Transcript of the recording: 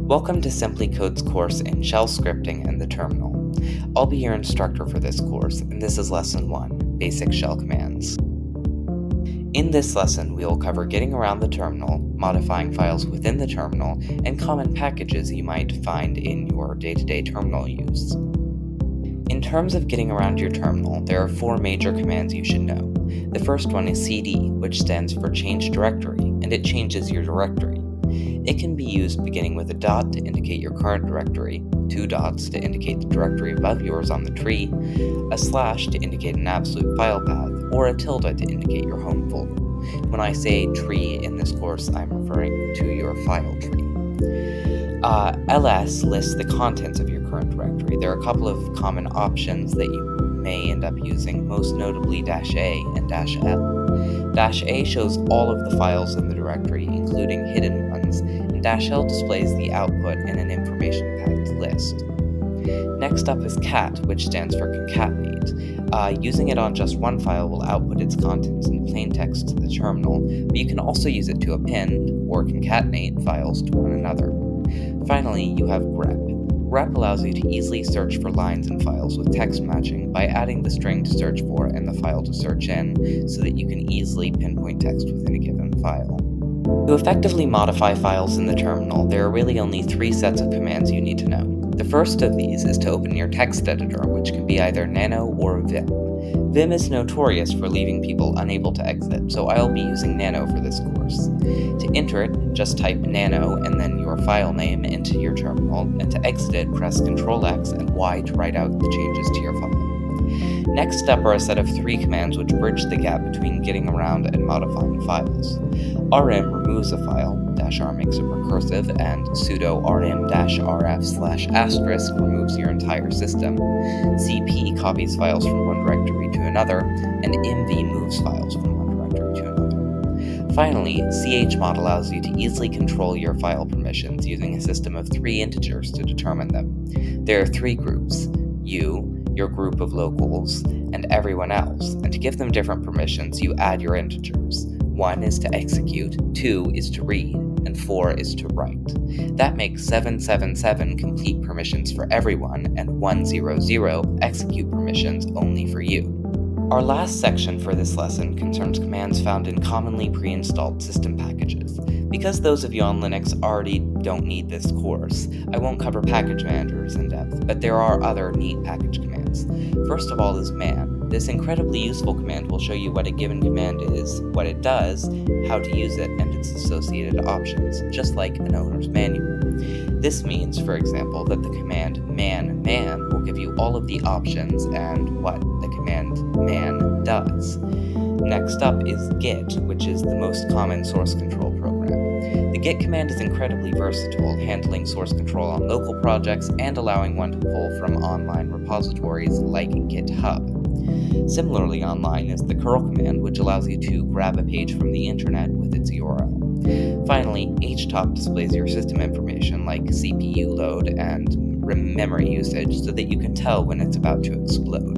Welcome to Simply Code's course in Shell Scripting and the Terminal. I'll be your instructor for this course, and this is Lesson 1, Basic Shell Commands. In this lesson, we will cover getting around the terminal, modifying files within the terminal, and common packages you might find in your day-to-day terminal use. In terms of getting around your terminal, there are 4 major commands you should know. The first one is cd, which stands for change directory, and it changes your directory. It can be used beginning with a dot to indicate your current directory, 2 dots to indicate the directory above yours on the tree, a slash to indicate an absolute file path, or a tilde to indicate your home folder. When I say tree in this course, I'm referring to your file tree. ls lists the contents of your current directory. There are a couple of common options that you may end up using, most notably -a and -l. -a shows all of the files in the directory, including hidden ones, and -l displays the output in an information-packed list. Next up is cat, which stands for concatenate. Using it on just one file will output its contents in plain text to the terminal, but you can also use it to append or concatenate files to one another. Finally, you have grep. Grep allows you to easily search for lines in files with text matching by adding the string to search for and the file to search in, so that you can easily pinpoint text within a given file. To effectively modify files in the terminal, there are really only 3 sets of commands you need to know. The first of these is to open your text editor, which can be either Nano or Vim. Vim is notorious for leaving people unable to exit, so I'll be using Nano for this course. To enter it, just type Nano and then your file name into your terminal, and to exit it, press Ctrl-X and Y to write out the changes to your file. Next up are a set of 3 commands which bridge the gap between getting around and modifying files. rm removes a file, -r makes it recursive, and sudo rm-rf/* removes your entire system. cp copies files from one directory to another, and mv moves files from one directory to another. Finally, chmod allows you to easily control your file permissions using a system of 3 integers to determine them. There are 3 groups: you, your group of locals, and everyone else, and to give them different permissions, you add your integers. 1 is to execute, 2 is to read, and 4 is to write. That makes 777 complete permissions for everyone, and 100 execute permissions only for you. Our last section for this lesson concerns commands found in commonly pre-installed system packages. Because those of you on Linux already don't need this course, I won't cover package managers in depth, but there are other neat package commands. First of all is man. This incredibly useful command will show you what a given command is, what it does, how to use it, and its associated options, just like an owner's manual. This means, for example, that the command man will give you all of the options and what the command man does. Next up is git, which is the most common source control program. The git command is incredibly versatile, handling source control on local projects and allowing one to pull from online repositories like GitHub. Similarly online is the curl command, which allows you to grab a page from the internet with its URL. Finally, htop displays your system information like CPU load and memory usage so that you can tell when it's about to explode.